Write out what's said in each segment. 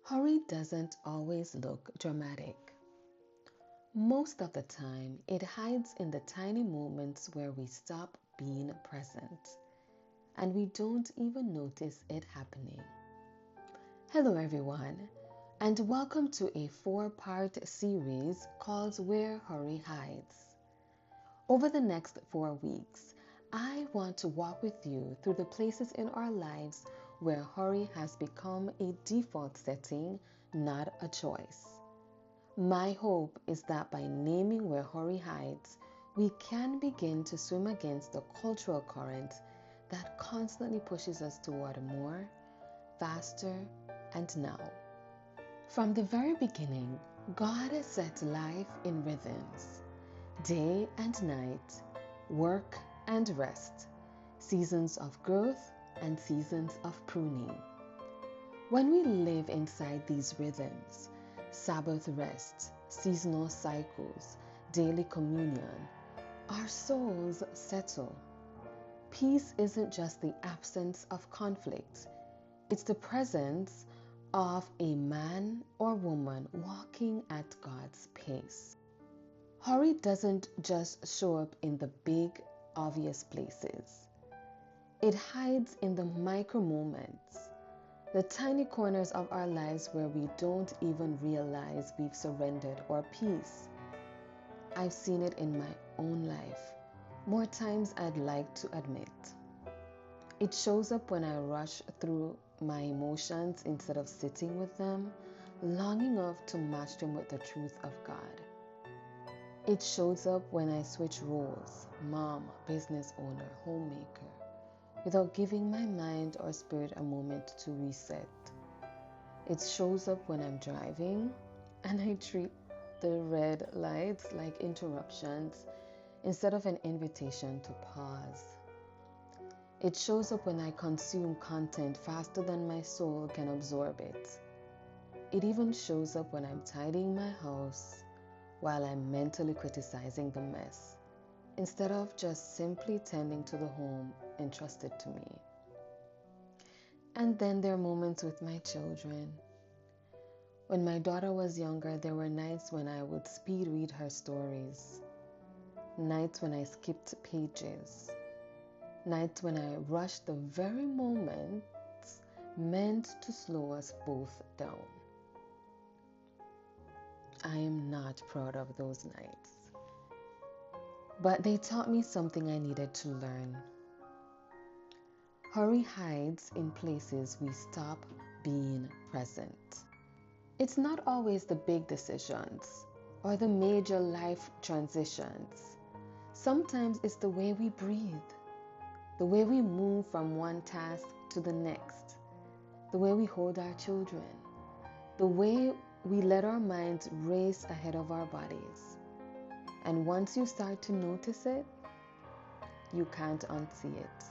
Hurry doesn't always look dramatic. Most of the time, it hides in the tiny moments where we stop being present and we don't even notice it happening. Hello, everyone, and welcome to a 4-part series called Where Hurry Hides. Over the next 4 weeks, I want to walk with you through the places in our lives where hurry has become a default setting, not a choice. My hope is that by naming where hurry hides, we can begin to swim against the cultural current that constantly pushes us toward more, faster, and now. From the very beginning, God set life in rhythms, day and night, work and rest, seasons of growth and seasons of pruning. When we live inside these rhythms, Sabbath rest, seasonal cycles, daily communion, our souls settle. Peace isn't just the absence of conflict, it's the presence of a man or woman walking at God's pace. Hurry doesn't just show up in the big, obvious places. It hides in the micro moments, the tiny corners of our lives where we don't even realize we've surrendered our peace. I've seen it in my own life, more times I'd like to admit. It shows up when I rush through my emotions instead of sitting with them, long enough to match them with the truth of God. It shows up when I switch roles, mom, business owner, homemaker, without giving my mind or spirit a moment to reset. It shows up when I'm driving and I treat the red lights like interruptions instead of an invitation to pause. It shows up when I consume content faster than my soul can absorb it. It even shows up when I'm tidying my house while I'm mentally criticizing the mess, instead of just simply tending to the home entrusted to me. And then there are moments with my children. When my daughter was younger, there were nights when I would speed read her stories, nights when I skipped pages, nights when I rushed the very moments meant to slow us both down. I am not proud of those nights, but they taught me something I needed to learn. Hurry hides in places we stop being present. It's not always the big decisions or the major life transitions. Sometimes it's the way we breathe, the way we move from one task to the next, the way we hold our children, the way we let our minds race ahead of our bodies. And once you start to notice it, you can't unsee it.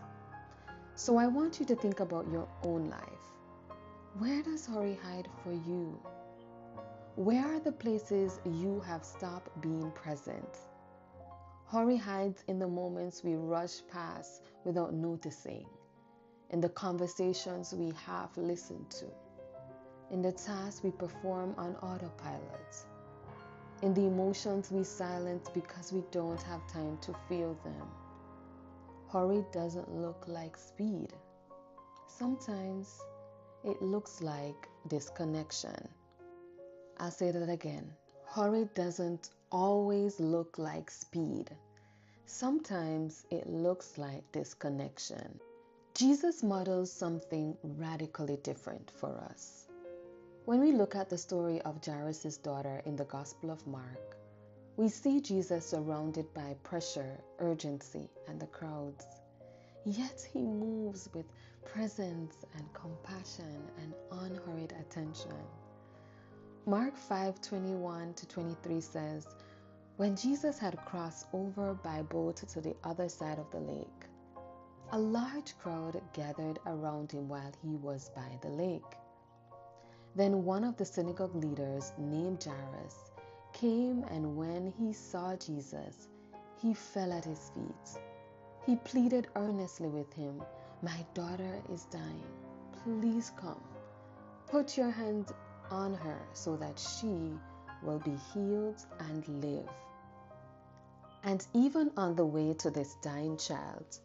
So I want you to think about your own life. Where does hurry hide for you? Where are the places you have stopped being present? Hurry hides in the moments we rush past without noticing, in the conversations we half listen to, in the tasks we perform on autopilot, in the emotions we silence because we don't have time to feel them. Hurry doesn't look like speed. Sometimes it looks like disconnection. I'll say that again. Hurry doesn't always look like speed. Sometimes it looks like disconnection. Jesus models something radically different for us. When we look at the story of Jairus' daughter in the Gospel of Mark, we see Jesus surrounded by pressure, urgency, and the crowds. Yet he moves with presence and compassion and unhurried attention. Mark 5:21-23 says, when Jesus had crossed over by boat to the other side of the lake, a large crowd gathered around him while he was by the lake. Then one of the synagogue leaders named Jairus came, and when he saw Jesus, he fell at his feet. He pleaded earnestly with him, "My daughter is dying. Please come. Put your hand on her so that she will be healed and live. And even on the way to this dying child,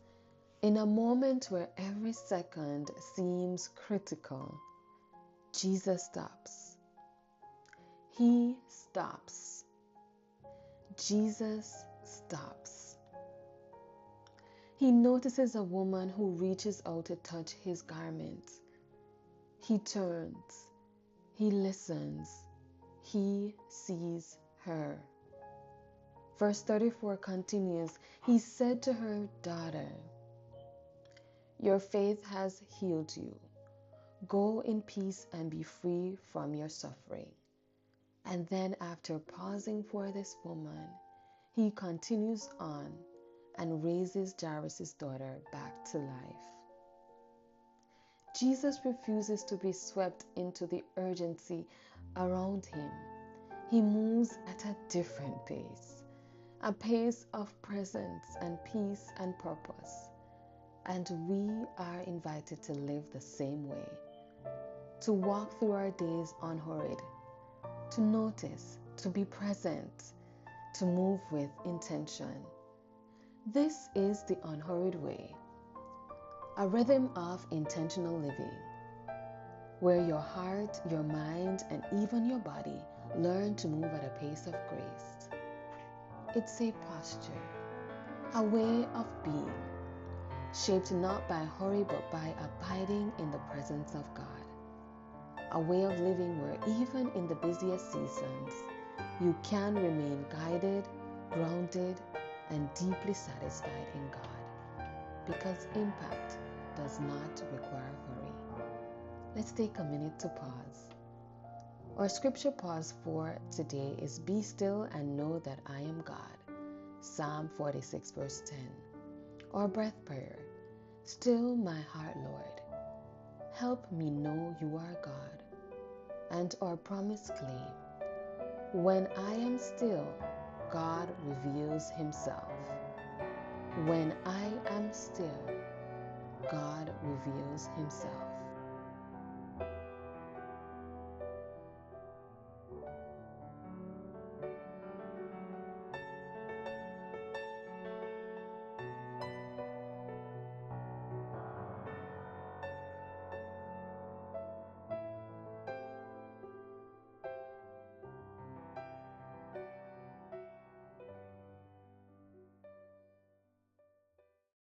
in a moment where every second seems critical, Jesus stops. He stops. Jesus stops. He notices a woman who reaches out to touch his garment. He turns. He listens. He sees her. Verse 34 continues, he said to her, "Daughter, your faith has healed you. Go in peace and be free from your suffering." And then after pausing for this woman, he continues on and raises Jairus' daughter back to life. Jesus refuses to be swept into the urgency around him. He moves at a different pace, a pace of presence and peace and purpose. And we are invited to live the same way, to walk through our days unhurried, to notice, to be present, to move with intention. This is the unhurried way, a rhythm of intentional living, where your heart, your mind, and even your body learn to move at a pace of grace. It's a posture, a way of being, shaped not by hurry but by abiding in the presence of God. A way of living where even in the busiest seasons, you can remain guided, grounded, and deeply satisfied in God, because impact does not require hurry. Let's take a minute to pause. Our scripture pause for today is "Be still and know that I am God." Psalm 46 verse 10. Our breath prayer, "Still my heart, Lord. Help me know you are God." And our promise claim, "When I am still, God reveals himself." When I am still, God reveals himself.